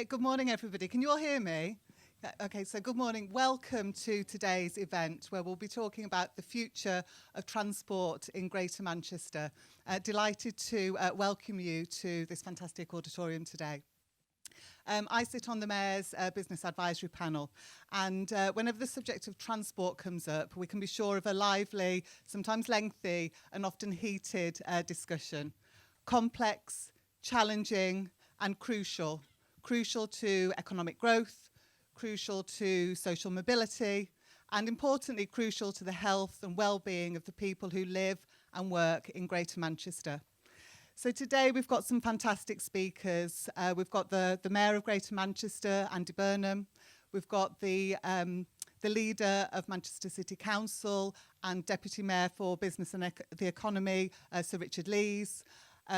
Okay, good morning, everybody. Can you all hear me? Yeah, okay, so good morning. Welcome to today's event where we'll be talking about the future of transport in Greater Manchester. Delighted to welcome you to this fantastic auditorium today. I sit on the Mayor's Business Advisory Panel, and whenever the subject of transport comes up, we can be sure of a lively, sometimes lengthy, and often heated discussion. Complex, challenging, and crucial to economic growth, crucial to social mobility, and importantly, crucial to the health and well-being of the people who live and work in Greater Manchester. So today we've got some fantastic speakers. We've got the Mayor of Greater Manchester, Andy Burnham. We've got the leader of Manchester City Council and Deputy Mayor for Business and the Economy, Sir Richard Lees.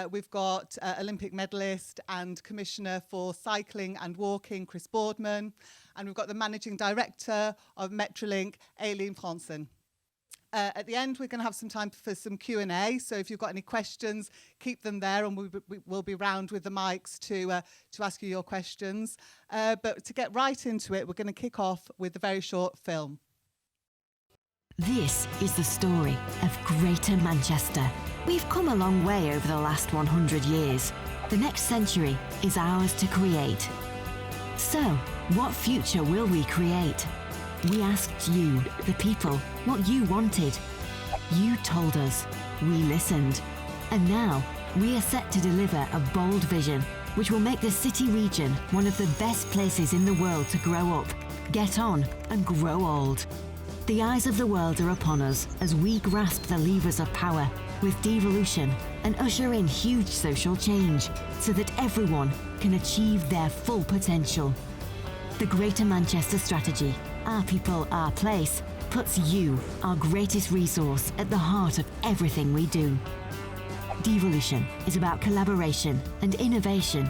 We've got Olympic medalist and Commissioner for Cycling and Walking, Chris Boardman. And we've got the Managing Director of Metrolink, Aileen Franson. At the end, we're going to have some time for some Q&A. So if you've got any questions, keep them there and we'll be round with the mics to ask you your questions. But to get right into it, we're going to kick off with a very short film. This is the story of Greater Manchester. We've come a long way over the last 100 years. The next century is ours to create. So, what future will we create? We asked you, the people, what you wanted. You told us. We listened. And now, we are set to deliver a bold vision which will make the city region one of the best places in the world to grow up, get on, and grow old. The eyes of the world are upon us as we grasp the levers of power with devolution and usher in huge social change so that everyone can achieve their full potential. The Greater Manchester Strategy, Our People, Our Place, puts you, our greatest resource, at the heart of everything we do. Devolution is about collaboration and innovation,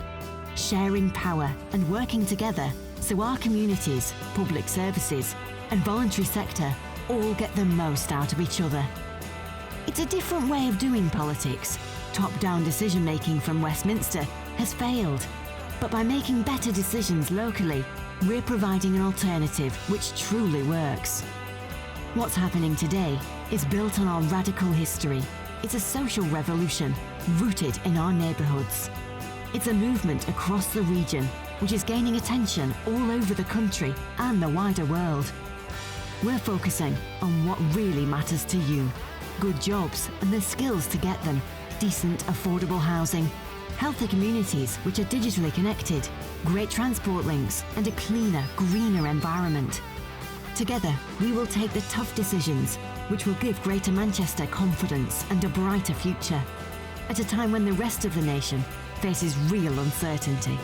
sharing power and working together so our communities, public services, and voluntary sector all get the most out of each other. It's a different way of doing politics. Top-down decision-making from Westminster has failed. But by making better decisions locally, we're providing an alternative which truly works. What's happening today is built on our radical history. It's a social revolution rooted in our neighbourhoods. It's a movement across the region which is gaining attention all over the country and the wider world. We're focusing on what really matters to you. Good jobs and the skills to get them, decent, affordable housing, healthy communities which are digitally connected, great transport links, and a cleaner, greener environment. Together, we will take the tough decisions which will give Greater Manchester confidence and a brighter future, at a time when the rest of the nation faces real uncertainty.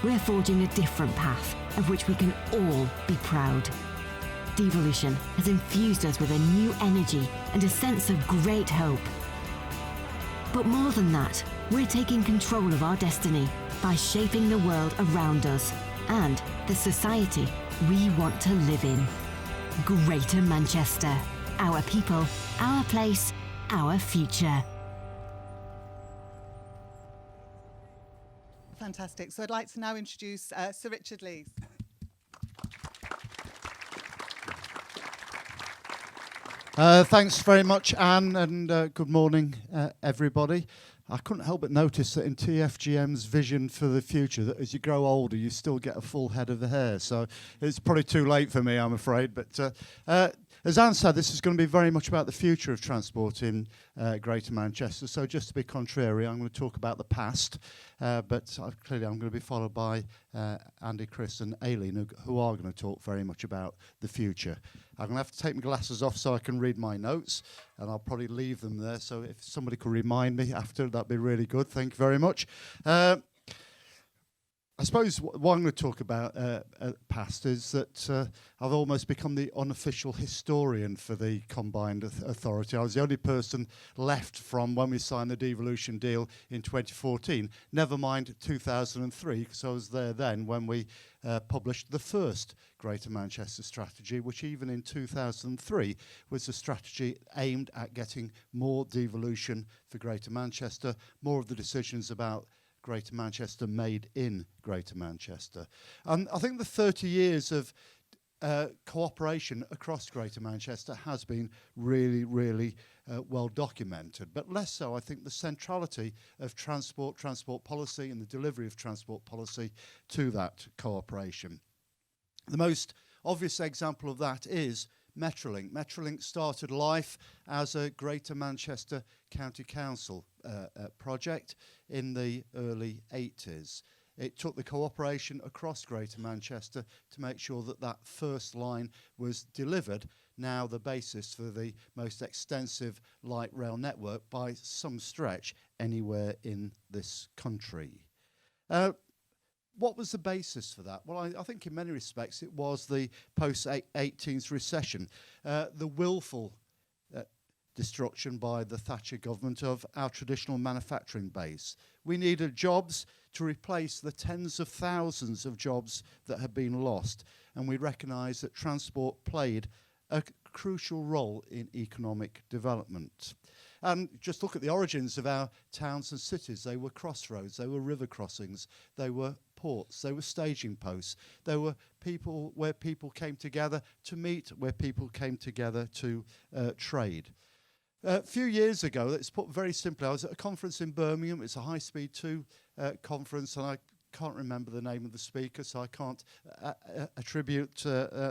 We're forging a different path of which we can all be proud. Devolution has infused us with a new energy and a sense of great hope. But more than that, we're taking control of our destiny by shaping the world around us and the society we want to live in. Greater Manchester. Our people, our place, our future. Fantastic. So I'd like to now introduce Sir Richard Lees. Thanks very much, Anne, and good morning, everybody. I couldn't help but notice that in TFGM's vision for the future, that as you grow older, you still get a full head of the hair. So it's probably too late for me, I'm afraid. But as Anne said, this is going to be very much about the future of transport in Greater Manchester. So just to be contrary, I'm going to talk about the past. But clearly I'm going to be followed by Andy, Chris and Aileen, who are going to talk very much about the future. I'm going to have to take my glasses off so I can read my notes, and I'll probably leave them there. So if somebody could remind me after, that'd be really good. Thank you very much. I suppose what I'm going to talk about past is that I've almost become the unofficial historian for the combined authority. I was the only person left from when we signed the devolution deal in 2014, never mind 2003, because I was there then when we published the first Greater Manchester strategy, which even in 2003 was a strategy aimed at getting more devolution for Greater Manchester, more of the decisions about Greater Manchester made in Greater Manchester. And I think the 30 years of cooperation across Greater Manchester has been really, really well documented, but less so, I think, the centrality of transport policy and the delivery of transport policy to that cooperation. The most obvious example of that is Metrolink. Metrolink started life as a Greater Manchester County Council project in the early 80s. It took the cooperation across Greater Manchester to make sure that that first line was delivered, now the basis for the most extensive light rail network by some stretch anywhere in this country. What was the basis for that? Well, I think in many respects it was the post-18th recession, the willful destruction by the Thatcher government of our traditional manufacturing base. We needed jobs to replace the tens of thousands of jobs that had been lost, and we recognised that transport played a crucial role in economic development. And just look at the origins of our towns and cities. They were crossroads, they were river crossings, they were ports, they were staging posts, they were people where people came together to meet, where people came together to trade. A few years ago, let's put very simply, I was at a conference in Birmingham. It's a high-speed 2 conference, and I can't remember the name of the speaker, so I can't attribute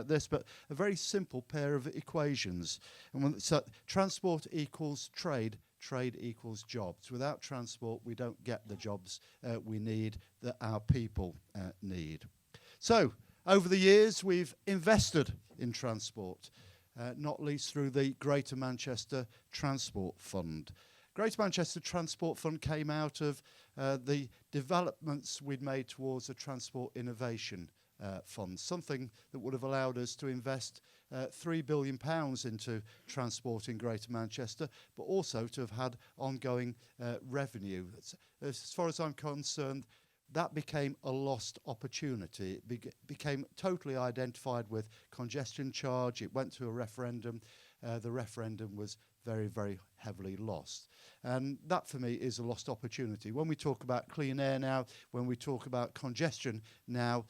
this, but a very simple pair of equations. And so transport equals trade, trade equals jobs. Without transport, we don't get the jobs we need, that our people need. So, over the years, we've invested in transport. Not least through the Greater Manchester Transport Fund. Greater Manchester Transport Fund came out of the developments we'd made towards a Transport Innovation Fund, something that would have allowed us to invest £3 billion into transport in Greater Manchester, but also to have had ongoing revenue. As far as I'm concerned, that became a lost opportunity. It became totally identified with congestion charge. It went to a referendum. The referendum was very, very heavily lost. And that, for me, is a lost opportunity. When we talk about clean air now, when we talk about congestion now,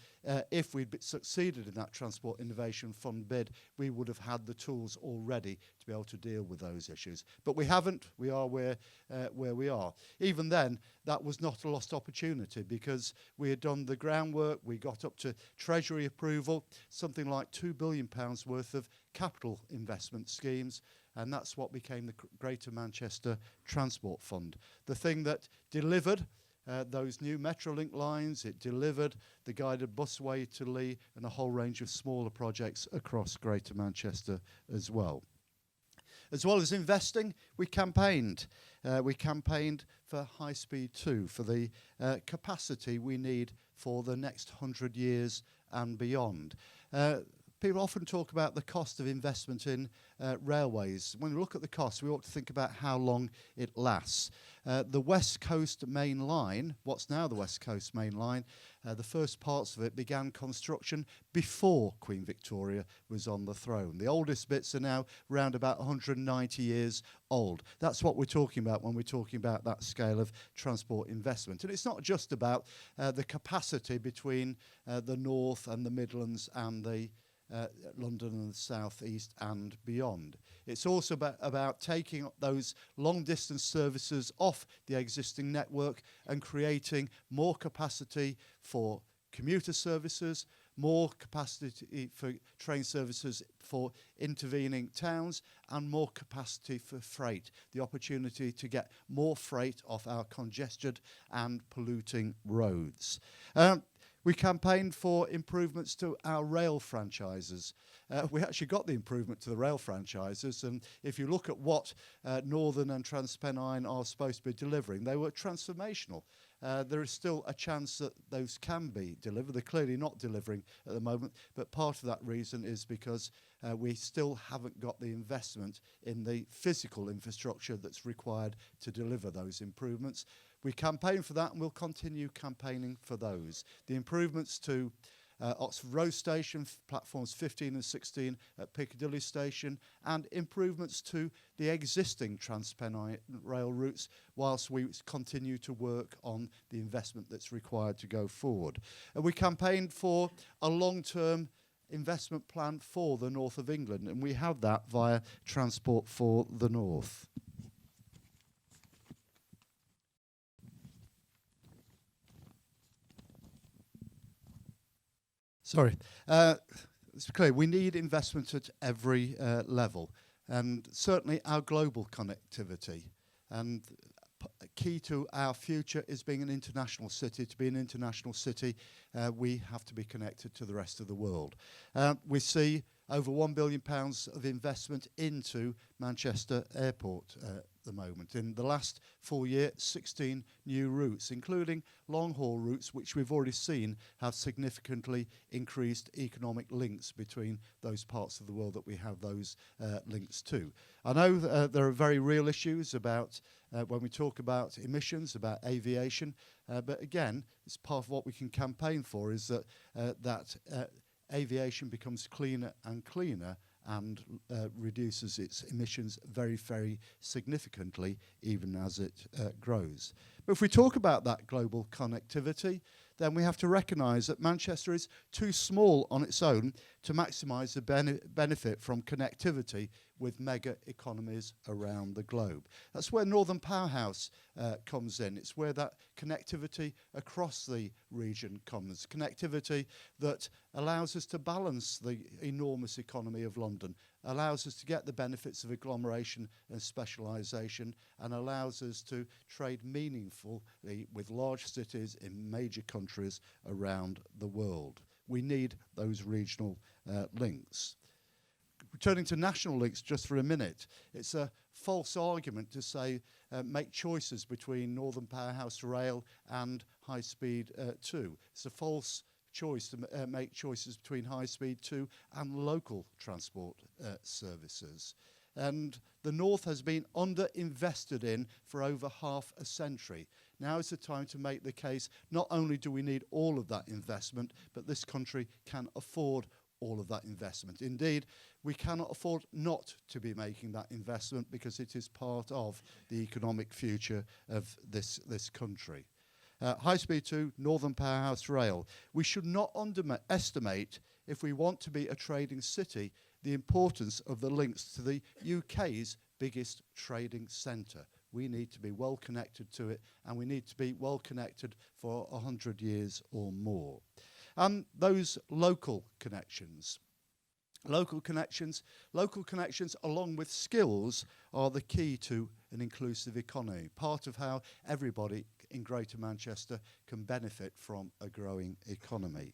if we'd succeeded in that Transport Innovation Fund bid, we would have had the tools already to be able to deal with those issues. But we haven't. We are where we are. Even then, that was not a lost opportunity because we had done the groundwork. We got up to Treasury approval, something like £2 billion worth of capital investment schemes, and that's what became the Greater Manchester Transport Fund. The thing that delivered those new Metrolink lines, it delivered the guided busway to Lee and a whole range of smaller projects across Greater Manchester as well. As well as investing, we campaigned. We campaigned for High Speed 2, for the capacity we need for the next 100 years and beyond. People often talk about the cost of investment in railways. When we look at the cost, we ought to think about how long it lasts. The West Coast Main Line, what's now the West Coast Main Line, the first parts of it began construction before Queen Victoria was on the throne. The oldest bits are now around about 190 years old. That's what we're talking about when we're talking about that scale of transport investment. And it's not just about the capacity between the North and the Midlands and the London and the South East and beyond. It's also about taking those long-distance services off the existing network and creating more capacity for commuter services, more capacity for train services for intervening towns, and more capacity for freight, the opportunity to get more freight off our congested and polluting roads. We campaigned for improvements to our rail franchises. We actually got the improvement to the rail franchises, and if you look at what Northern and TransPennine are supposed to be delivering, they were transformational. There is still a chance that those can be delivered. They're clearly not delivering at the moment, but part of that reason is because we still haven't got the investment in the physical infrastructure that's required to deliver those improvements. We campaign for that and we'll continue campaigning for those. The improvements to Oxford Road Station, platforms 15 and 16 at Piccadilly Station, and improvements to the existing Transpennine rail routes whilst we continue to work on the investment that's required to go forward. And we campaigned for a long-term investment plan for the north of England, and we have that via Transport for the North. Sorry. It's clear we need investment at every level, and certainly our global connectivity. And key to our future is being an international city. To be an international city, we have to be connected to the rest of the world. We see over £1 billion of investment into Manchester Airport at the moment. In the last full year, 16 new routes, including long-haul routes, which we've already seen have significantly increased economic links between those parts of the world that we have those links to. I know there are very real issues about when we talk about emissions, about aviation, but again, it's part of what we can campaign for is that aviation becomes cleaner and cleaner and reduces its emissions very, very significantly, even as it grows. But if we talk about that global connectivity, then we have to recognise that Manchester is too small on its own to maximise the benefit from connectivity with mega economies around the globe. That's where Northern Powerhouse comes in. It's where that connectivity across the region comes. Connectivity that allows us to balance the enormous economy of London, allows us to get the benefits of agglomeration and specialisation, and allows us to trade meaningfully with large cities in major countries around the world. We need those regional links. Returning to national links just for a minute, it's a false argument to say make choices between Northern Powerhouse Rail and High Speed 2. It's a false choice to make choices between High Speed 2 and local transport services. And the North has been underinvested in for over half a century. Now is the time to make the case, not only do we need all of that investment, but this country can afford all of that investment. Indeed, we cannot afford not to be making that investment because it is part of the economic future of this country. High Speed 2, Northern Powerhouse Rail. We should not underestimate, if we want to be a trading city, the importance of the links to the UK's biggest trading centre. We need to be well connected to it, and we need to be well connected for 100 years or more. And those local connections. Local connections along with skills are the key to an inclusive economy, part of how everybody in Greater Manchester can benefit from a growing economy.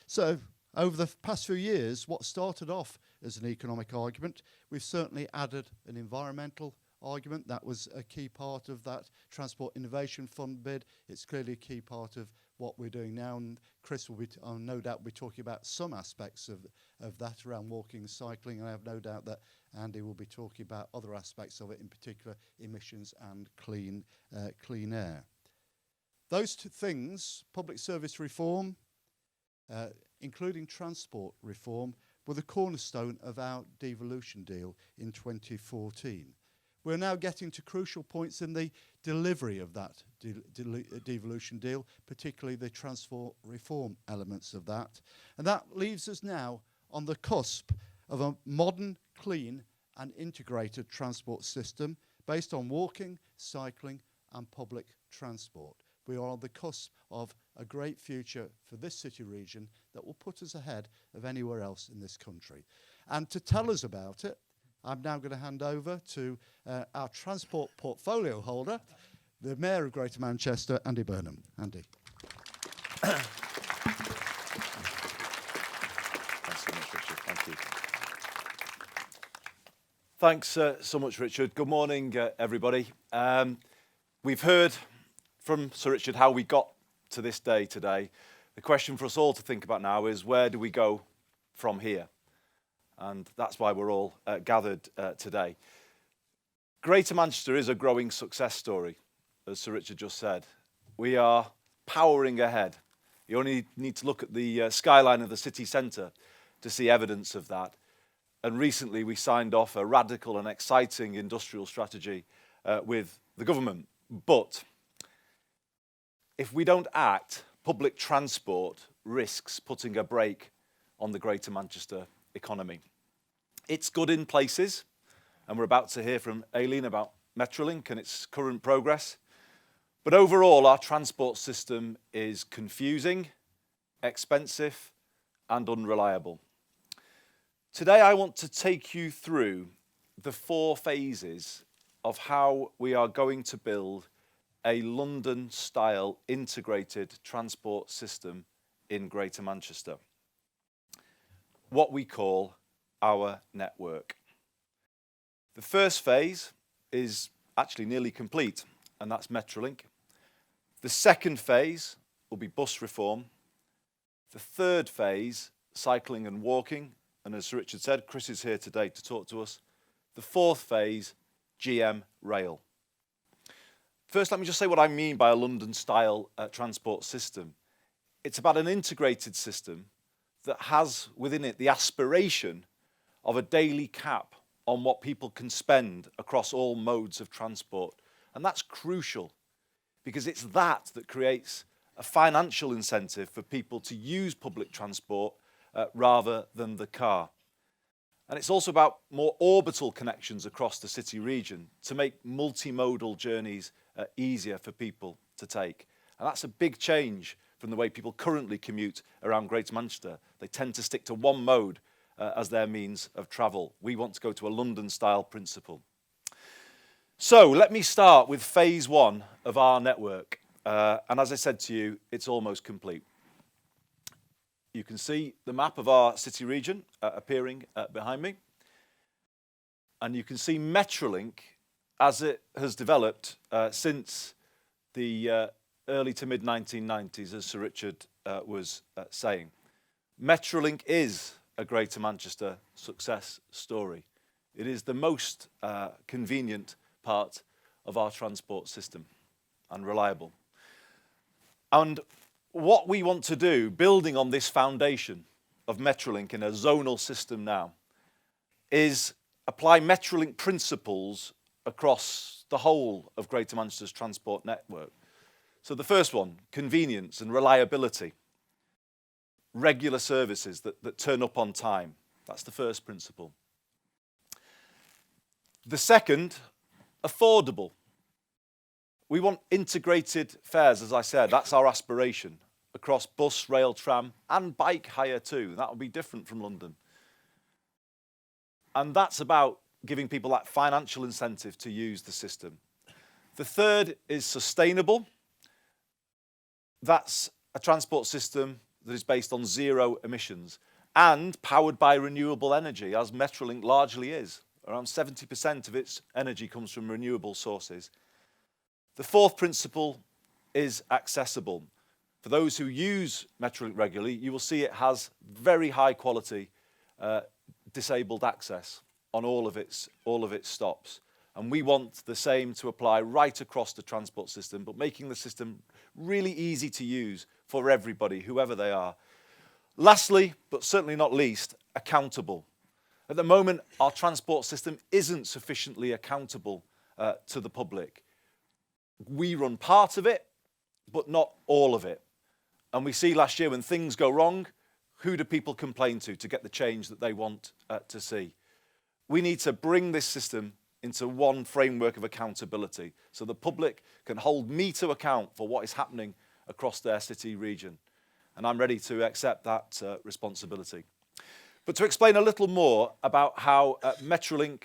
So, over the past few years, what started off as an economic argument, we've certainly added an environmental argument. That was a key part of that Transport Innovation Fund bid. It's clearly a key part of what we're doing now, and Chris will be, no doubt, be talking about some aspects of that around walking and cycling, and I have no doubt that Andy will be talking about other aspects of it, in particular emissions and clean air. Those two things, public service reform, including transport reform, were the cornerstone of our devolution deal in 2014. We're now getting to crucial points in the delivery of that devolution deal, particularly the transport reform elements of that. And that leaves us now on the cusp of a modern, clean and integrated transport system based on walking, cycling and public transport. We are on the cusp of a great future for this city region that will put us ahead of anywhere else in this country. And to tell us about it, I'm now going to hand over to our transport portfolio holder, the Mayor of Greater Manchester, Andy Burnham. Andy. Thanks so much, Richard. Thank you. Thanks so much, Richard. Good morning, everybody. We've heard from Sir Richard how we got to this day today. The question for us all to think about now is, where do we go from here? And that's why we're all gathered today. Greater Manchester is a growing success story, as Sir Richard just said. We are powering ahead You only need to look at the skyline of the city centre to see evidence of that. And recently we signed off a radical and exciting industrial strategy with the government. But if we don't act, public transport risks putting a brake on the Greater Manchester economy. It's good in places, and we're about to hear from Aileen about Metrolink and its current progress. But overall, our transport system is confusing, expensive, and unreliable. Today, I want to take you through the 4 phases of how we are going to build a London-style integrated transport system in Greater Manchester, what we call our network. The first phase is actually nearly complete, and that's Metrolink. The second phase will be bus reform. The third phase, cycling and walking, and as Sir Richard said, Chris is here today to talk to us. The fourth phase, GM Rail. First, let me just say what I mean by a London-style transport system. It's about an integrated system that has within it the aspiration of a daily cap on what people can spend across all modes of transport. And that's crucial because it's that creates a financial incentive for people to use public transport rather than the car. And it's also about more orbital connections across the city region to make multimodal journeys easier for people to take. And that's a big change from the way people currently commute around Greater Manchester. They tend to stick to one mode as their means of travel. We want to go to a London-style principle. So let me start with phase 1 of our network. And as I said to you, it's almost complete. You can see the map of our city region appearing behind me. And you can see Metrolink as it has developed since the early to mid-1990s, as Sir Richard was saying. Metrolink is a Greater Manchester success story. It is the most convenient part of our transport system and reliable. And what we want to do, building on this foundation of Metrolink in a zonal system now, is apply Metrolink principles across the whole of Greater Manchester's transport network. So the first one, convenience and reliability. Regular services that turn up on time. That's the first principle. The second, affordable. We want integrated fares, as I said. That's our aspiration across bus, rail, tram, and bike hire too. That will be different from London. And that's about giving people that financial incentive to use the system. The third is sustainable. That's a transport system that is based on zero emissions and powered by renewable energy, as Metrolink largely is. Around 70% of its energy comes from renewable sources. The fourth principle is accessible. For those who use Metrolink regularly, you will see it has very high quality disabled access on all of its stops. And we want the same to apply right across the transport system, but making the system really easy to use for everybody, whoever they are. Lastly, but certainly not least, accountable. At the moment, our transport system isn't sufficiently accountable to the public. We run part of it, but not all of it. And we see last year when things go wrong, who do people complain to get the change that they want to see? We need to bring this system into one framework of accountability so the public can hold me to account for what is happening across their city region. And I'm ready to accept that responsibility. But to explain a little more about how Metrolink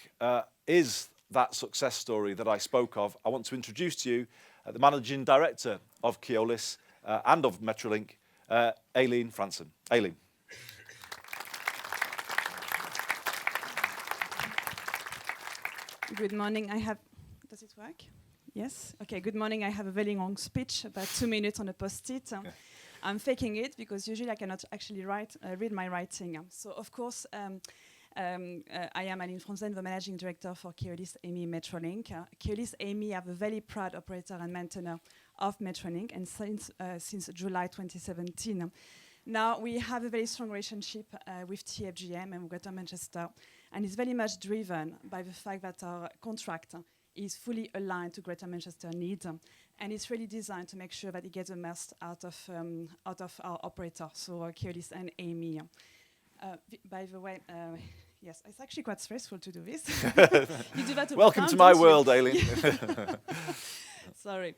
is that success story that I spoke of, I want to introduce to you the Managing Director of Keolis and of Metrolink, Aileen Franson. Aileen. Good morning. Does it work? Yes? Okay, good morning. I have a very long speech, about 2 minutes on a post-it. Okay. I'm faking it because usually I cannot actually read my writing. So, of course, I am Aileen Franson, the Managing Director for Keolis EMI Metrolink. Keolis EMI are a very proud operator and maintainer of Metrolink, and since July 2017. Now, we have a very strong relationship with TFGM and Greater Manchester, and it's very much driven by the fact that our contract is fully aligned to Greater Manchester needs, and it's really designed to make sure that it gets the most out of our operator, so Keolis and Amy. By the way, yes, it's actually quite stressful to do this. You do that all the Welcome time, to my don't you? world, Aileen. Sorry.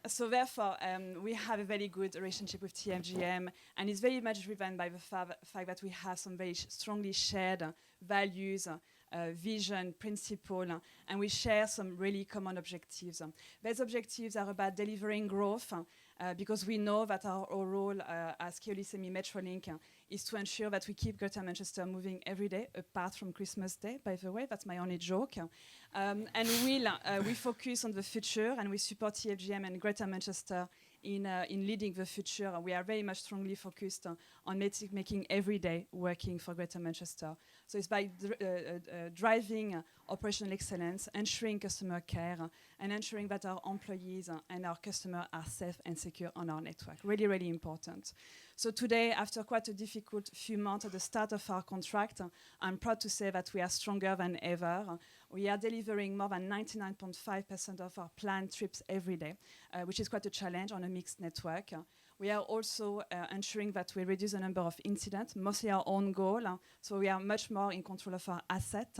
So therefore, we have a very good relationship with TFGM, and it's very much driven by the fact that we have some very strongly shared values, vision, principle, and we share some really common objectives. Those objectives are about delivering growth, because we know that our role as Keolis Emi Metrolink is to ensure that we keep Greater Manchester moving every day, apart from Christmas Day, by the way. That's my only joke. And we focus on the future, and we support TFGM and Greater Manchester in leading the future. We are very much strongly focused on making every day working for Greater Manchester. So it's by driving operational excellence, ensuring customer care, and ensuring that our employees and our customers are safe and secure on our network. Really, really important. So today, after quite a difficult few months at the start of our contract, I'm proud to say that we are stronger than ever. We are delivering more than 99.5% of our planned trips every day, which is quite a challenge on a mixed network. We are also ensuring that we reduce the number of incidents, mostly our own goal, so we are much more in control of our asset.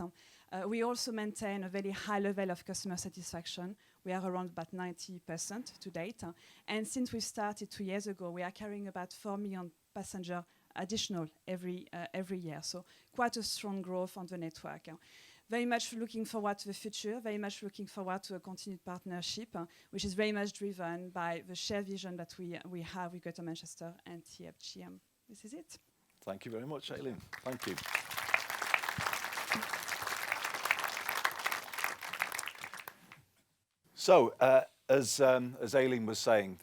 We also maintain a very high level of customer satisfaction. We are around about 90% to date. And since we started 2 years ago, we are carrying about 4 million passengers additional every year. So quite a strong growth on the network. Very much looking forward to the future, very much looking forward to a continued partnership, which is very much driven by the shared vision that we have with Greater Manchester and TFGM. This is it. Thank you very much, Aileen. Thank you. So, as Aileen was saying,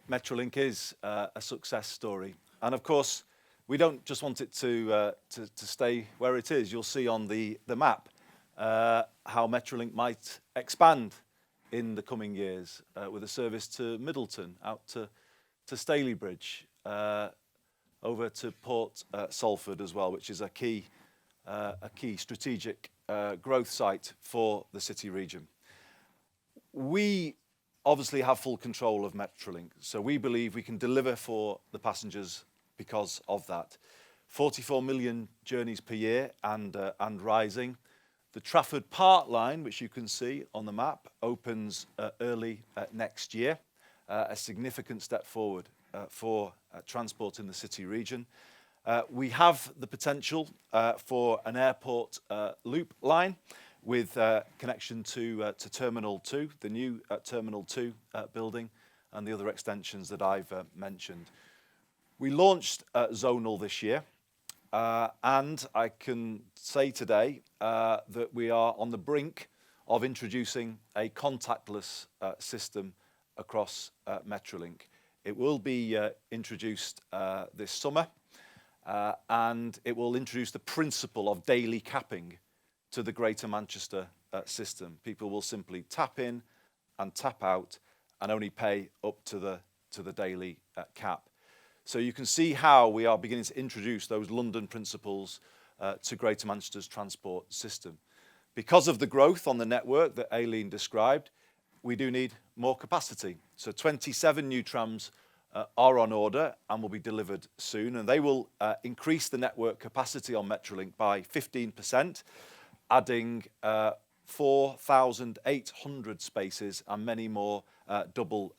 Metrolink is a success story. And of course, we don't just want it to stay where it is. You'll see on the map how Metrolink might expand in the coming years with a service to Middleton, out to Stalybridge, over to Port Salford as well, which is a key strategic growth site for the city region. We obviously have full control of Metrolink, so we believe we can deliver for the passengers because of that. 44 million journeys per year and rising. The Trafford Park line, which you can see on the map, opens early next year, a significant step forward for transport in the city region. We have the potential for an airport loop line with connection to Terminal 2, the new Terminal 2 building, and the other extensions that I've mentioned. We launched Zonal this year, and I can say today that we are on the brink of introducing a contactless system across Metrolink. It will be introduced this summer, and it will introduce the principle of daily capping to the Greater Manchester system. People will simply tap in and tap out and only pay up to the daily cap. So you can see how we are beginning to introduce those London principles to Greater Manchester's transport system. Because of the growth on the network that Aileen described, we do need more capacity. So 27 new trams are on order and will be delivered soon, and they will increase the network capacity on Metrolink by 15%, adding 4,800 spaces and many more double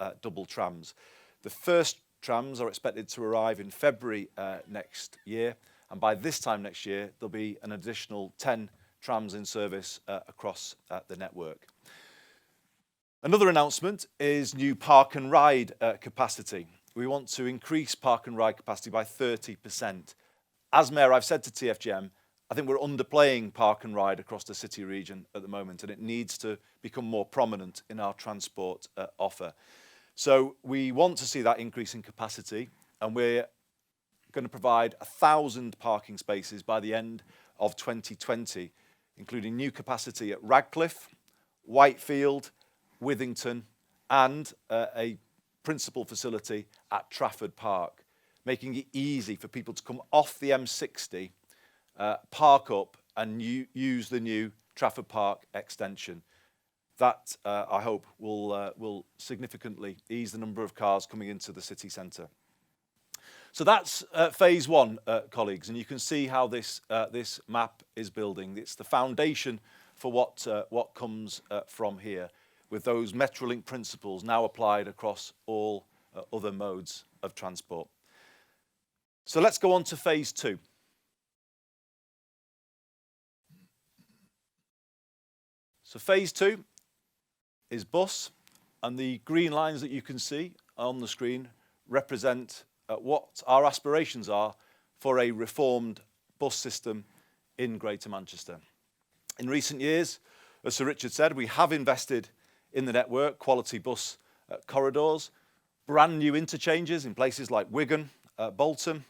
trams. The first trams are expected to arrive in February next year, and by this time next year there'll be an additional 10 trams in service across the network. Another announcement is new park and ride capacity. We want to increase park and ride capacity by 30%. As Mayor, I've said to TFGM, I think we're underplaying park and ride across the city region at the moment, and it needs to become more prominent in our transport offer. So we want to see that increase in capacity, and we're going to provide 1,000 parking spaces by the end of 2020, including new capacity at Radcliffe, Whitefield, Withington and a principal facility at Trafford Park, making it easy for people to come off the M60, park up and use the new Trafford Park extension. That, I hope, will significantly ease the number of cars coming into the city centre. So that's phase one, colleagues, and you can see how this map is building. It's the foundation for what comes from here, with those Metrolink principles now applied across all other modes of transport. So let's go on to phase two. So phase two is bus, and the green lines that you can see on the screen represent what our aspirations are for a reformed bus system in Greater Manchester. In recent years, as Sir Richard said, we have invested in the network, quality bus corridors, brand new interchanges in places like Wigan, Bolton,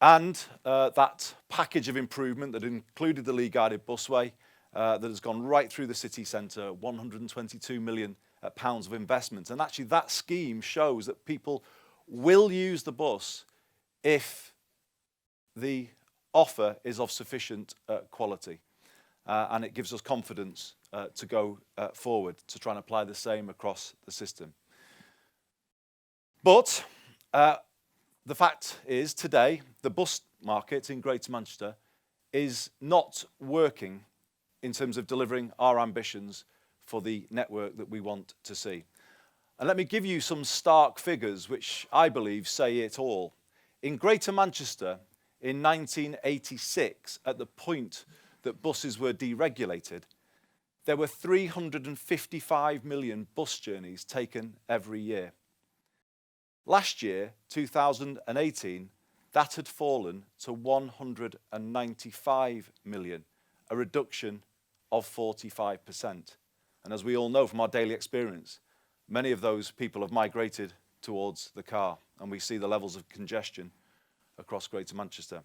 and that package of improvement that included the Lee-guided busway that has gone right through the city centre, £122 million of investment. And actually that scheme shows that people will use the bus if the offer is of sufficient quality. And it gives us confidence to go forward to try and apply the same across the system. But the fact is, today, the bus market in Greater Manchester is not working in terms of delivering our ambitions for the network that we want to see. And let me give you some stark figures which I believe say it all. In Greater Manchester, in 1986, at the point that buses were deregulated, there were 355 million bus journeys taken every year. Last year, 2018, that had fallen to 195 million, a reduction of 45%. And as we all know from our daily experience, many of those people have migrated towards the car, and we see the levels of congestion across Greater Manchester.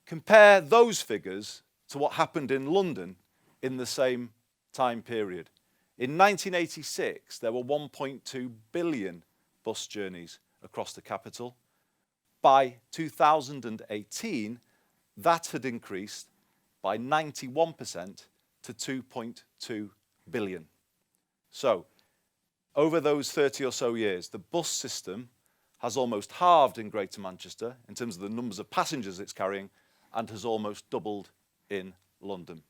Compare those figures to what happened in London in the same time period. In 1986, there were 1.2 billion bus journeys across the capital. By 2018, that had increased by 91% to 2.2 billion. So, over those 30 or so years, the bus system has almost halved in Greater Manchester in terms of the numbers of passengers it's carrying, and has almost doubled in London.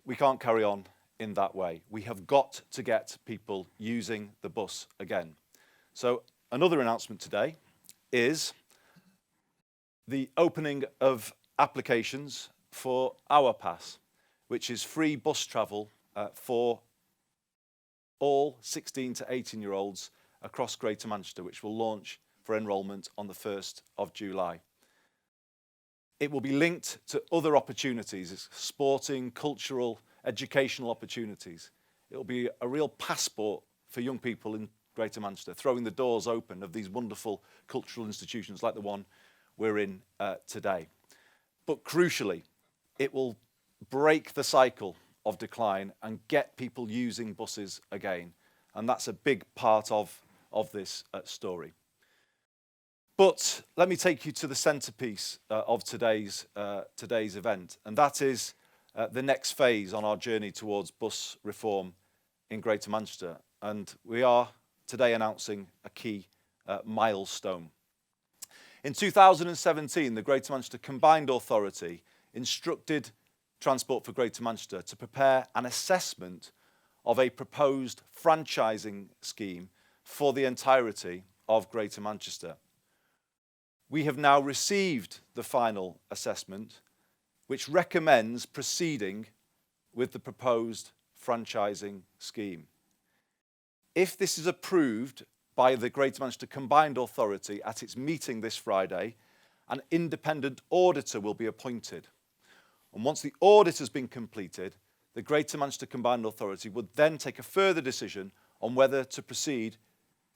We can't carry on in that way. We have got to get people using the bus again. So another announcement today is the opening of applications for Our Pass, which is free bus travel for all 16 to 18-year-olds across Greater Manchester, which will launch for enrolment on the 1st of July. It will be linked to other opportunities, sporting, cultural, educational opportunities. It will be a real passport for young people in Greater Manchester, throwing the doors open of these wonderful cultural institutions like the one we're in today. But crucially, it will break the cycle of decline and get people using buses again. And that's a big part of this story. But let me take you to the centrepiece of today's event, and that is the next phase on our journey towards bus reform in Greater Manchester. And we are today announcing a key milestone. In 2017, the Greater Manchester Combined Authority instructed Transport for Greater Manchester to prepare an assessment of a proposed franchising scheme for the entirety of Greater Manchester. We have now received the final assessment, which recommends proceeding with the proposed franchising scheme. If this is approved by the Greater Manchester Combined Authority at its meeting this Friday, an independent auditor will be appointed. And once the audit has been completed, the Greater Manchester Combined Authority would then take a further decision on whether to proceed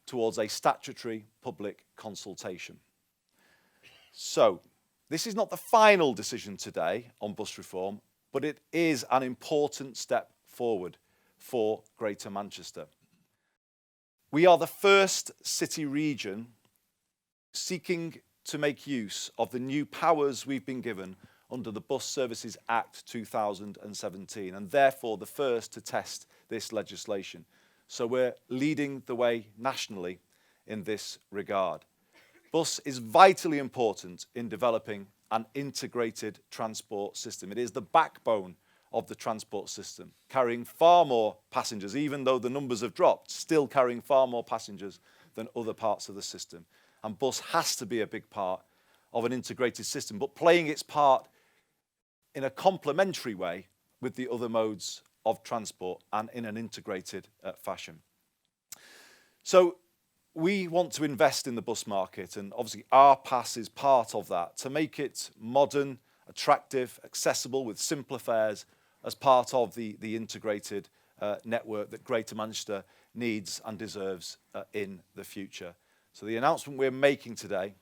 towards a statutory public consultation. So, this is not the final decision today on bus reform, but it is an important step forward for Greater Manchester. We are the first city region seeking to make use of the new powers we've been given under the Bus Services Act 2017, and therefore the first to test this legislation. So we're leading the way nationally in this regard. Bus is vitally important in developing an integrated transport system. It is the backbone of the transport system, carrying far more passengers, even though the numbers have dropped, still carrying far more passengers than other parts of the system. And bus has to be a big part of an integrated system, but playing its part in a complementary way with the other modes of transport and in an integrated fashion. So we want to invest in the bus market, and obviously our pass is part of that, to make it modern, attractive, accessible with simpler fares as part of the integrated network that Greater Manchester needs and deserves in the future. So the announcement we're making today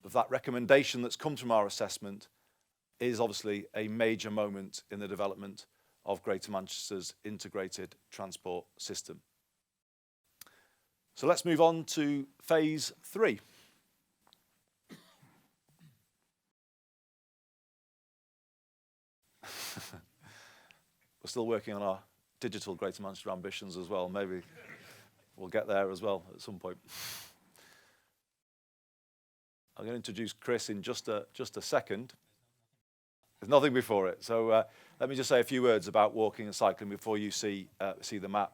of that recommendation that's come from our assessment is obviously a major moment in the development of Greater Manchester's integrated transport system. So let's move on to phase 3. We're still working on our digital Greater Manchester ambitions as well. Maybe we'll get there as well at some point. I'm going to introduce Chris in just a second. There's nothing before it. So let me just say a few words about walking and cycling before you see the map.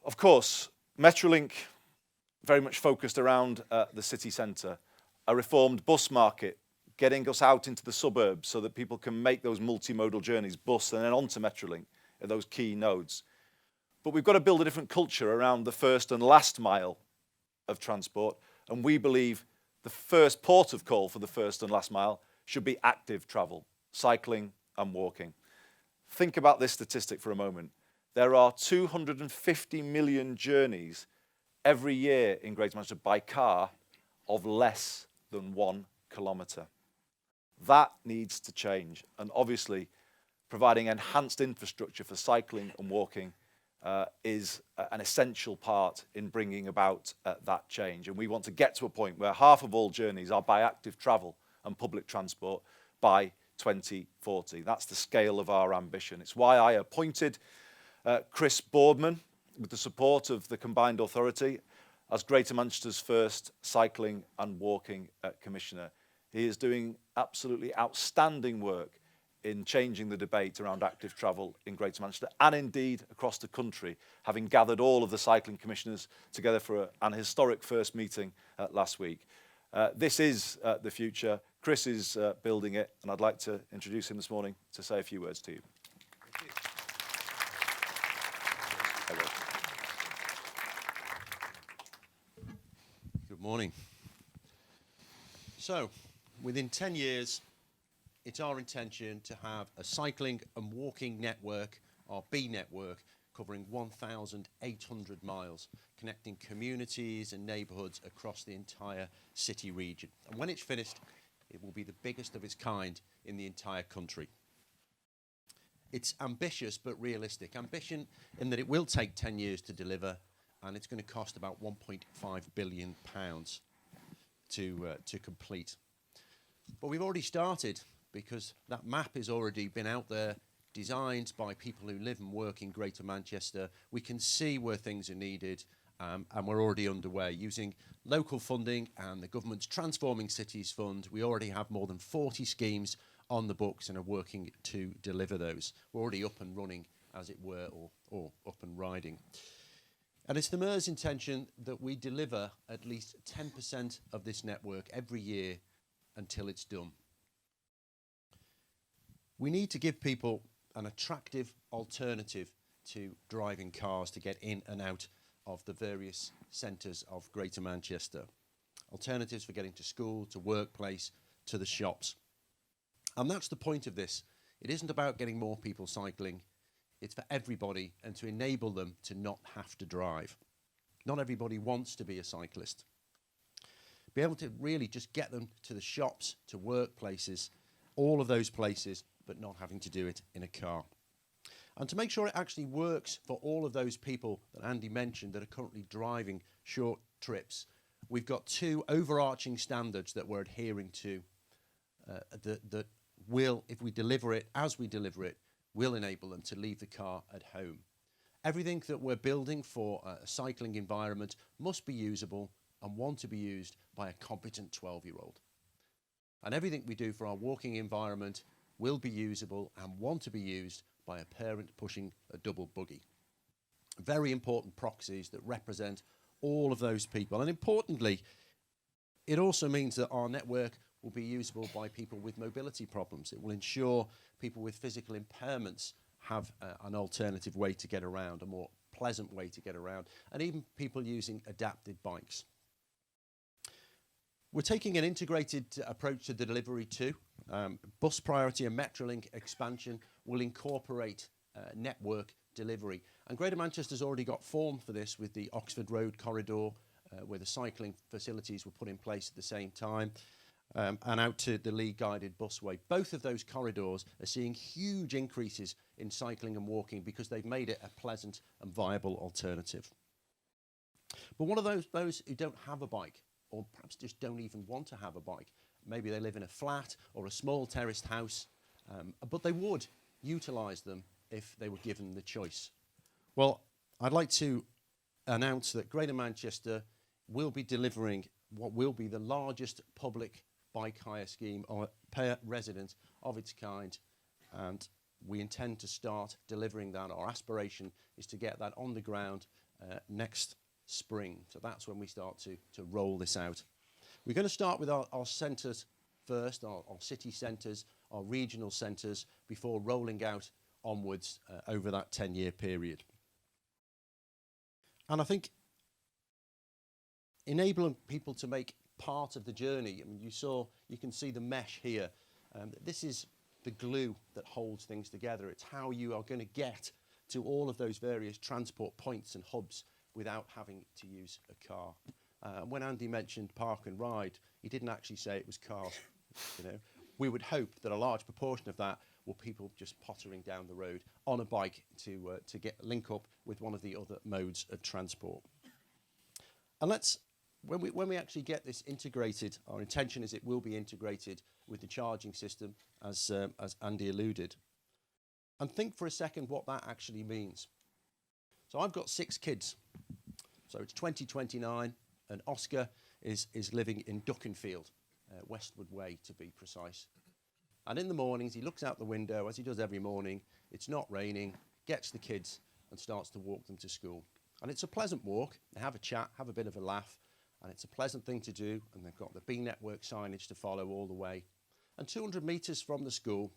Of course, Metrolink very much focused around the city centre. A reformed bus market, getting us out into the suburbs so that people can make those multimodal journeys, bus and then onto Metrolink at those key nodes. But we've got to build a different culture around the first and last mile of transport, and we believe the first port of call for the first and last mile should be active travel, cycling and walking. Think about this statistic for a moment. There are 250 million journeys every year in Greater Manchester by car of less than 1 kilometre. That needs to change, and obviously providing enhanced infrastructure for cycling and walking is an essential part in bringing about that change. And we want to get to a point where half of all journeys are by active travel and public transport by 2040. That's the scale of our ambition. It's why I appointed Chris Boardman, with the support of the Combined Authority, as Greater Manchester's first cycling and walking commissioner. He is doing absolutely outstanding work in changing the debate around active travel in Greater Manchester and indeed across the country, having gathered all of the cycling commissioners together for an historic first meeting last week. This is the future. Chris is building it, and I'd like to introduce him this morning to say a few words to you. Good morning. So, within 10 years, it's our intention to have a cycling and walking network, our B network, covering 1,800 miles, connecting communities and neighbourhoods across the entire city region. And when it's finished, it will be the biggest of its kind in the entire country. It's ambitious but realistic. Ambition in that it will take 10 years to deliver, and it's going to cost about £1.5 billion to complete. But we've already started, because that map has already been out there, designed by people who live and work in Greater Manchester. We can see where things are needed, and we're already underway. Using local funding and the government's Transforming Cities Fund, we already have more than 40 schemes on the books and are working to deliver those. We're already up and running, as it were, or up and riding. And it's the Mayor's intention that we deliver at least 10% of this network every year until it's done. We need to give people an attractive alternative to driving cars to get in and out of the various centres of Greater Manchester. Alternatives for getting to school, to workplace, to the shops. And that's the point of this. It isn't about getting more people cycling. It's for everybody and to enable them to not have to drive. Not everybody wants to be a cyclist. Be able to really just get them to the shops, to workplaces, all of those places, but not having to do it in a car. And to make sure it actually works for all of those people that Andy mentioned that are currently driving short trips, we've got 2 overarching standards that we're adhering to that will, if we deliver it, as we deliver it, will enable them to leave the car at home. Everything that we're building for a cycling environment must be usable and want to be used by a competent 12-year-old. And everything we do for our walking environment will be usable and want to be used by a parent pushing a double buggy. Very important proxies that represent all of those people. And importantly, it also means that our network will be usable by people with mobility problems. It will ensure people with physical impairments have an alternative way to get around, a more pleasant way to get around, and even people using adapted bikes. We're taking an integrated approach to the delivery too. Bus priority and Metrolink expansion will incorporate network delivery. And Greater Manchester's already got form for this with the Oxford Road corridor, where the cycling facilities were put in place at the same time, and out to the Lee guided busway. Both of those corridors are seeing huge increases in cycling and walking because they've made it a pleasant and viable alternative. But what are those who don't have a bike, or perhaps just don't even want to have a bike? Maybe they live in a flat or a small terraced house, but they would utilise them if they were given the choice. Well, I'd like to announce that Greater Manchester will be delivering what will be the largest public bike hire scheme per resident of its kind, and we intend to start delivering that. Our aspiration is to get that on the ground next spring. So that's when we start to roll this out. We're going to start with our centres first, our city centres, our regional centres, before rolling out onwards over that 10-year period. And I think enabling people to make part of the journey, I mean, you can see the mesh here. This is the glue that holds things together. It's how you are going to get to all of those various transport points and hubs without having to use a car. When Andy mentioned park and ride, he didn't actually say it was cars. We would hope that a large proportion of that were people just pottering down the road on a bike to link up with one of the other modes of transport. And when we actually get this integrated, our intention is it will be integrated with the charging system, as Andy alluded. And think for a second what that actually means. So I've got 6 kids. So it's 2029, and Oscar is living in Duckenfield, Westwood Way to be precise. And in the mornings, he looks out the window, as he does every morning. It's not raining, gets the kids and starts to walk them to school. And it's a pleasant walk. They have a chat, have a bit of a laugh, and it's a pleasant thing to do. And they've got the B Network signage to follow all the way. And 200 metres from the school,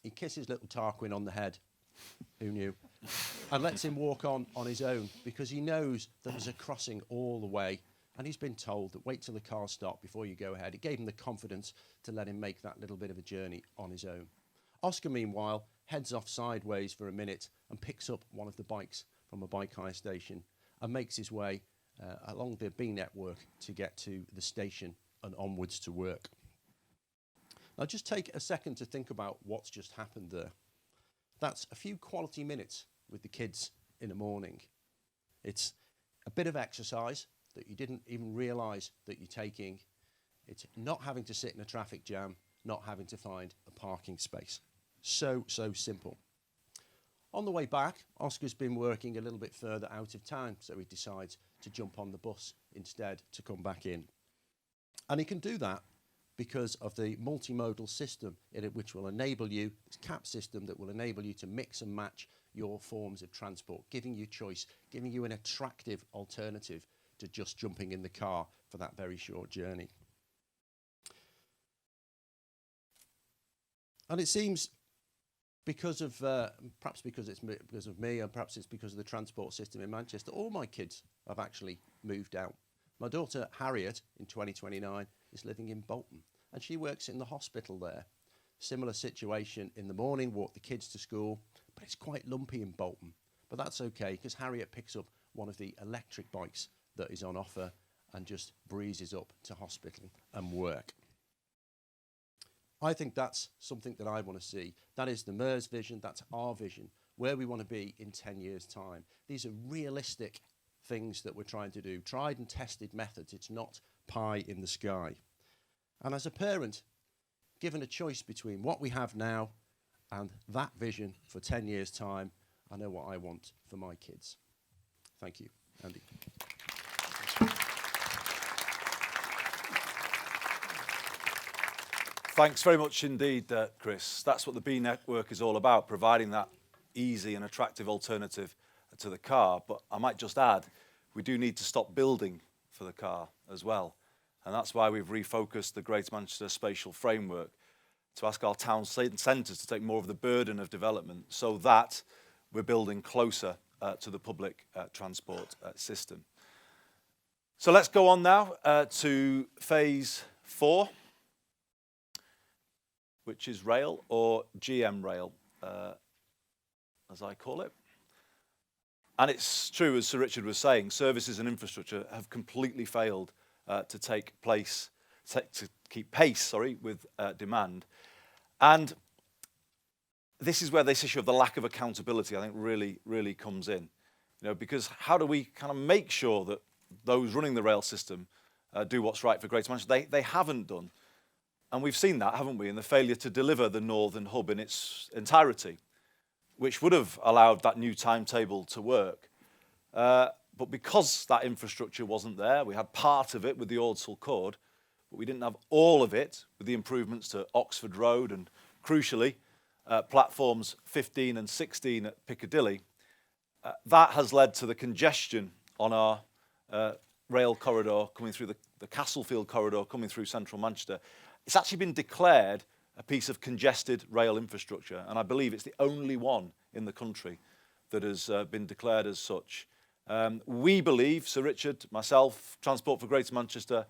he kisses little Tarquin on the head. Who knew? And lets him walk on his own, because he knows that there's a crossing all the way. And he's been told that wait till the cars stop before you go ahead. It gave him the confidence to let him make that little bit of a journey on his own. Oscar, meanwhile, heads off sideways for a minute and picks up one of the bikes from a bike hire station and makes his way along the B Network to get to the station and onwards to work. Now just take a second to think about what's just happened there. That's a few quality minutes with the kids in the morning. It's a bit of exercise that you didn't even realise that you're taking. It's not having to sit in a traffic jam, not having to find a parking space. So simple. On the way back, Oscar's been working a little bit further out of town, so he decides to jump on the bus instead to come back in. And he can do that because of the multimodal system which will enable you, it's a CAP system that will enable you to mix and match your forms of transport, giving you choice, giving you an attractive alternative to just jumping in the car for that very short journey. And it seems because of, perhaps because of me, and perhaps it's because of the transport system in Manchester, all my kids have actually moved out. My daughter Harriet, in 2029, is living in Bolton, and she works in the hospital there. Similar situation in the morning, walk the kids to school, but it's quite lumpy in Bolton. But that's okay, because Harriet picks up one of the electric bikes that is on offer and just breezes up to hospital and work. I think that's something that I want to see. That is the Mayor's vision, that's our vision, where we want to be in 10 years' time. These are realistic things that we're trying to do, tried and tested methods. It's not pie in the sky. And as a parent, given a choice between what we have now and that vision for 10 years' time, I know what I want for my kids. Thank you, Andy. Thanks very much indeed, Chris. That's what the B Network is all about, providing that easy and attractive alternative to the car. But I might just add, we do need to stop building for the car as well. And that's why we've refocused the Greater Manchester Spatial Framework to ask our town centres to take more of the burden of development so that we're building closer to the public transport system. So let's go on now to phase 4, which is rail, or GM rail, as I call it. And it's true, as Sir Richard was saying, services and infrastructure have completely failed to keep pace with demand. And this is where this issue of the lack of accountability, I think, really comes in. You know, because how do we kind of make sure that those running the rail system do what's right for Greater Manchester? They haven't done. And we've seen that, haven't we, in the failure to deliver the Northern Hub in its entirety, which would have allowed that new timetable to work. But because that infrastructure wasn't there, we had part of it with the Ordsall Cord, but we didn't have all of it with the improvements to Oxford Road and, crucially, platforms 15 and 16 at Piccadilly. That has led to the congestion on our rail corridor coming through the Castlefield corridor coming through central Manchester. It's actually been declared a piece of congested rail infrastructure, and I believe it's the only one in the country that has been declared as such. We believe, Sir Richard, myself, Transport for Greater Manchester,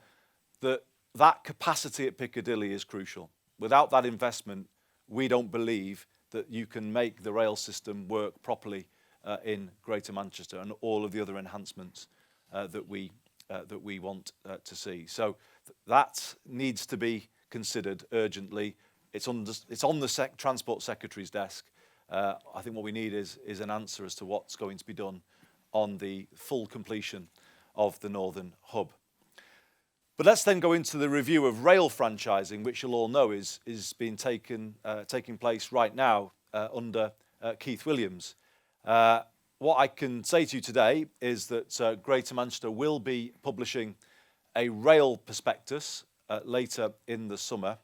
that capacity at Piccadilly is crucial. Without that investment, we don't believe that you can make the rail system work properly in Greater Manchester and all of the other enhancements that we want to see. So that needs to be considered urgently. It's on the Transport Secretary's desk. I think what we need is an answer as to what's going to be done on the full completion of the Northern Hub. But let's then go into the review of rail franchising, which you'll all know is being taking place right now under Keith Williams. What I can say to you today is that Greater Manchester will be publishing a rail prospectus later in the summer,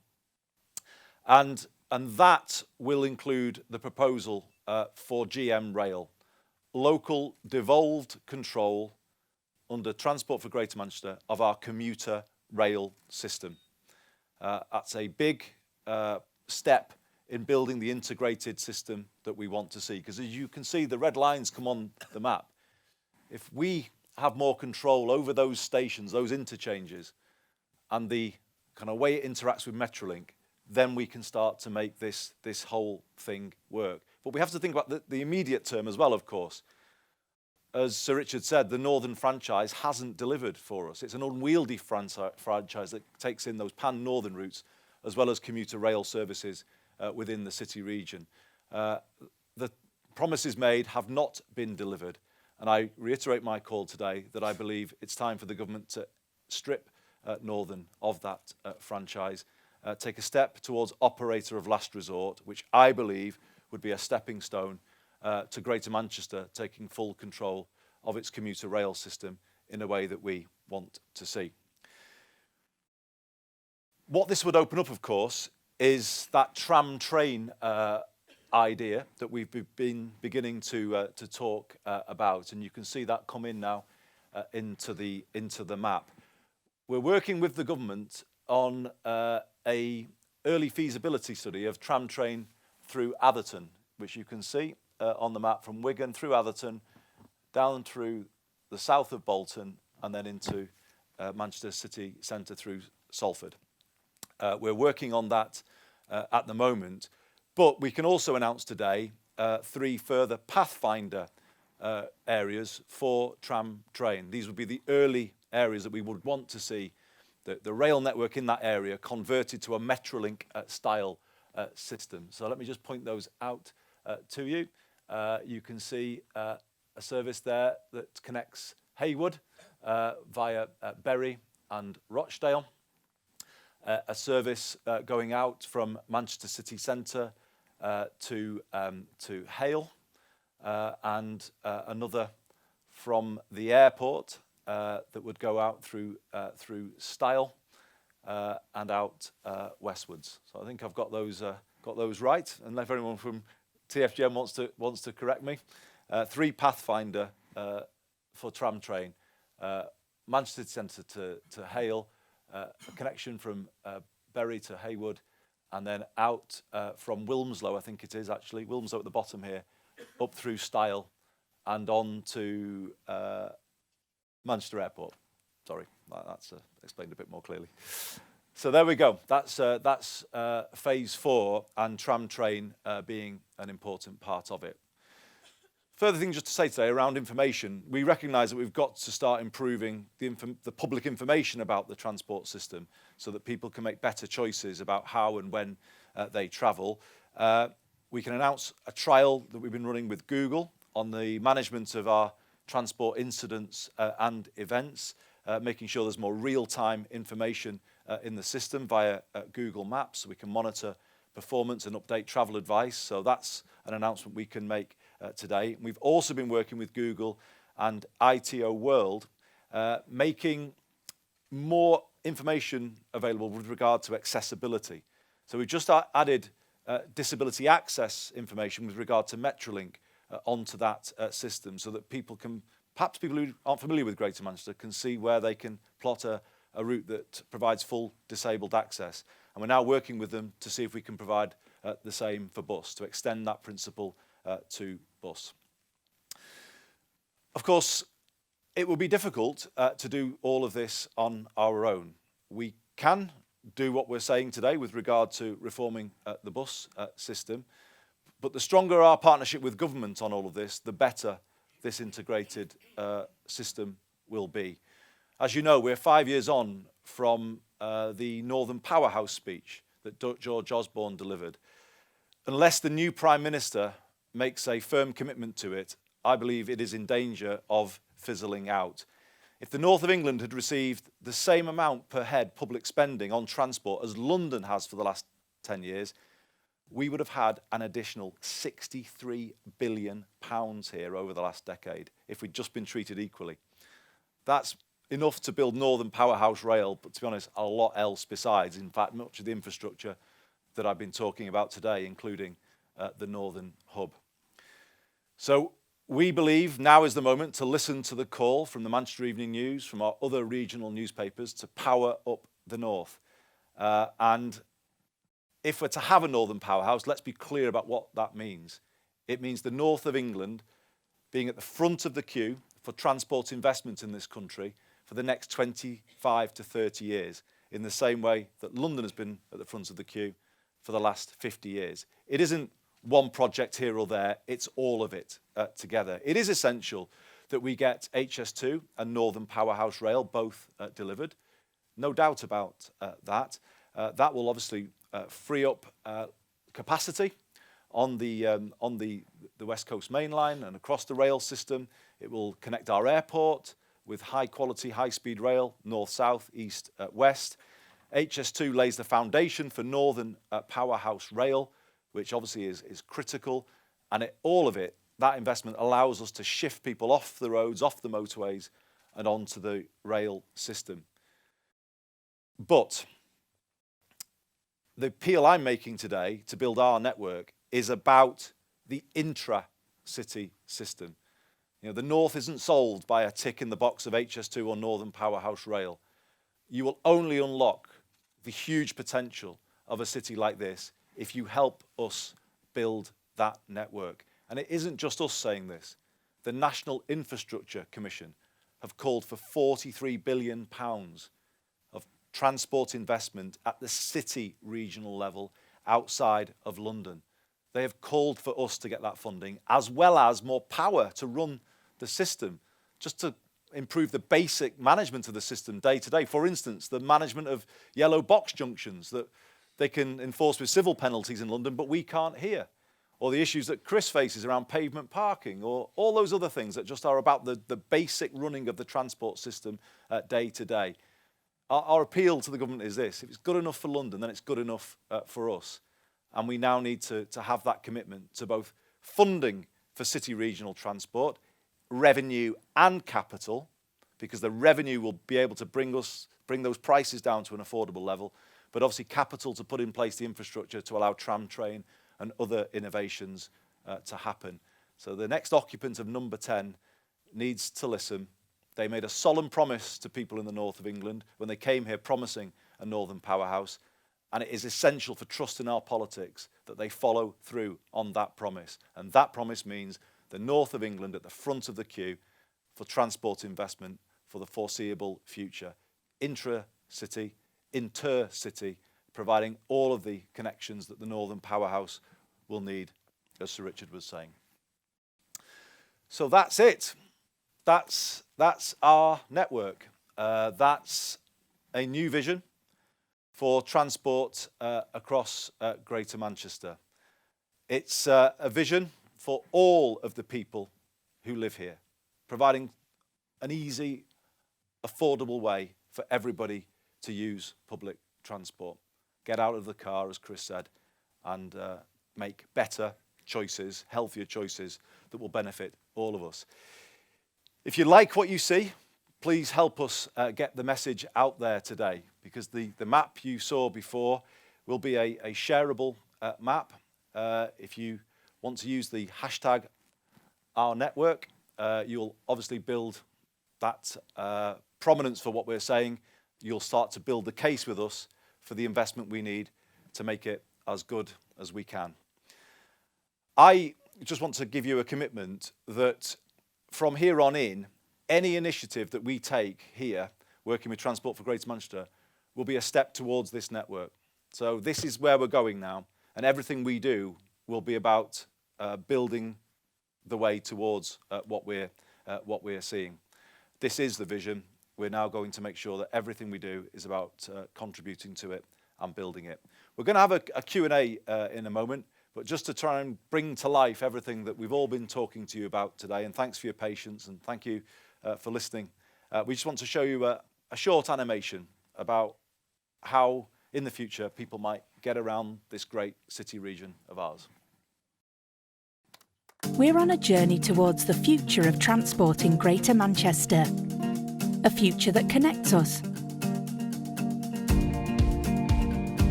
and that will include the proposal for GM Rail, local devolved control under Transport for Greater Manchester of our commuter rail system. That's a big step in building the integrated system that we want to see, because as you can see, the red lines come on the map. If we have more control over those stations, those interchanges, and the kind of way it interacts with Metrolink, then we can start to make this whole thing work. But we have to think about the immediate term as well, of course. As Sir Richard said, the Northern franchise hasn't delivered for us. It's an unwieldy franchise that takes in those pan-northern routes as well as commuter rail services within the city region. The promises made have not been delivered, and I reiterate my call today that I believe it's time for the government to strip Northern of that franchise, take a step towards operator of last resort, which I believe would be a stepping stone to Greater Manchester taking full control of its commuter rail system in a way that we want to see. What this would open up, of course, is that tram train idea that we've been beginning to talk about, and you can see that come in now into the map. We're working with the government on a early feasibility study of tram train through Atherton, which you can see on the map from Wigan through Atherton, down through the south of Bolton, and then into Manchester city centre through Salford. We're working on that at the moment, but we can also announce today 3 further Pathfinder areas for tram train. These would be the early areas that we would want to see the rail network in that area converted to a Metrolink style system. So let me just point those out to you. You can see a service there that connects Haywood via Bury and Rochdale. A service going out from Manchester City Centre to Hale, and another from the airport that would go out through Style and out westwards. So I think I've got those right, unless anyone from TFGM wants to correct me. 3 Pathfinder for tram train, Manchester Centre to Hale, a connection from Bury to Haywood, and then out from Wilmslow, I think it is actually, Wilmslow at the bottom here, up through Style and on to Manchester Airport. Sorry, that's explained a bit more clearly. So there we go. That's phase 4, and tram train being an important part of it. Further thing just to say today around information, we recognise that we've got to start improving the public information about the transport system so that people can make better choices about how and when they travel. We can announce a trial that we've been running with Google on the management of our transport incidents and events, making sure there's more real-time information in the system via Google Maps, so we can monitor performance and update travel advice. So that's an announcement we can make today. We've also been working with Google and ITO World, making more information available with regard to accessibility. So we've just added disability access information with regard to Metrolink onto that system, so that people who aren't familiar with Greater Manchester can see where they can plot a route that provides full disabled access. And we're now working with them to see if we can provide the same for bus, to extend that principle to bus. Of course, it will be difficult to do all of this on our own. We can do what we're saying today with regard to reforming the bus system, but the stronger our partnership with government on all of this, the better this integrated system will be. As you know, we're 5 years on from the Northern Powerhouse speech that George Osborne delivered. Unless the new Prime Minister makes a firm commitment to it, I believe it is in danger of fizzling out. If the North of England had received the same amount per head public spending on transport as London has for the last 10 years, we would have had an additional £63 billion here over the last decade if we'd just been treated equally. That's enough to build Northern Powerhouse Rail, but to be honest, a lot else besides. In fact, much of the infrastructure that I've been talking about today, including the Northern Hub. So we believe now is the moment to listen to the call from the Manchester Evening News, from our other regional newspapers, to power up the North. And if we're to have a Northern Powerhouse, let's be clear about what that means. It means the North of England being at the front of the queue for transport investment in this country for the next 25 to 30 years, in the same way that London has been at the front of the queue for the last 50 years. It isn't one project here or there, it's all of it together. It is essential that we get HS2 and Northern Powerhouse Rail both delivered. No doubt about that. That will obviously free up capacity on the West Coast Main Line and across the rail system. It will connect our airport with high quality, high speed rail, north, south, east, west. HS2 lays the foundation for Northern Powerhouse Rail, which obviously is critical. And all of it, that investment allows us to shift people off the roads, off the motorways, and onto the rail system. But the appeal I'm making today to build our network is about the intra-city system. You know, the North isn't solved by a tick in the box of HS2 or Northern Powerhouse Rail. You will only unlock the huge potential of a city like this if you help us build that network. And it isn't just us saying this. The National Infrastructure Commission have called for £43 billion of transport investment at the city regional level outside of London. They have called for us to get that funding, as well as more power to run the system. Just to improve the basic management of the system day to day. For instance, the management of yellow box junctions that they can enforce with civil penalties in London, but we can't here. Or the issues that Chris faces around pavement parking, or all those other things that just are about the basic running of the transport system day to day. Our appeal to the government is this: if it's good enough for London, then it's good enough for us. And we now need to have that commitment to both funding for city regional transport, revenue and capital, because the revenue will be able to bring those prices down to an affordable level, but obviously capital to put in place the infrastructure to allow tram train and other innovations to happen. So the next occupant of number 10 needs to listen. They made a solemn promise to people in the north of England when they came here promising a northern powerhouse, and it is essential for trust in our politics that they follow through on that promise. And that promise means the north of England at the front of the queue for transport investment for the foreseeable future. Intra-city, inter-city, providing all of the connections that the northern powerhouse will need, as Sir Richard was saying. So that's it. That's our network. That's a new vision for transport across Greater Manchester. It's a vision for all of the people who live here, providing an easy, affordable way for everybody to use public transport. Get out of the car, as Chris said, and make better choices, healthier choices that will benefit all of us. If you like what you see, please help us get the message out there today, because the map you saw before will be a shareable map. If you want to use the hashtag #OurNetwork, you'll obviously build that prominence for what we're saying. You'll start to build the case with us for the investment we need to make it as good as we can. I just want to give you a commitment that from here on in, any initiative that we take here, working with Transport for Greater Manchester, will be a step towards this network. So this is where we're going now, and everything we do will be about building the way towards what we're seeing. This is the vision. We're now going to make sure that everything we do is about contributing to it and building it. We're going to have a Q&A in a moment, but just to try and bring to life everything that we've all been talking to you about today, and thanks for your patience and thank you for listening. We just want to show you a short animation about how in the future people might get around this great city region of ours. We're on a journey towards the future of transport in Greater Manchester. A future that connects us.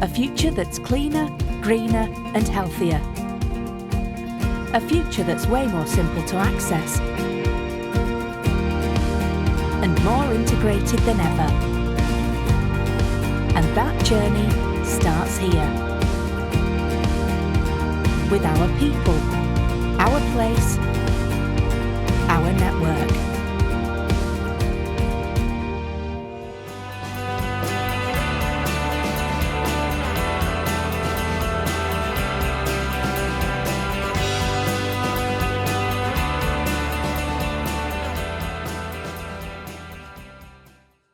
A future that's cleaner, greener and healthier. A future that's way more simple to access. And more integrated than ever. And that journey starts here. With our people, our place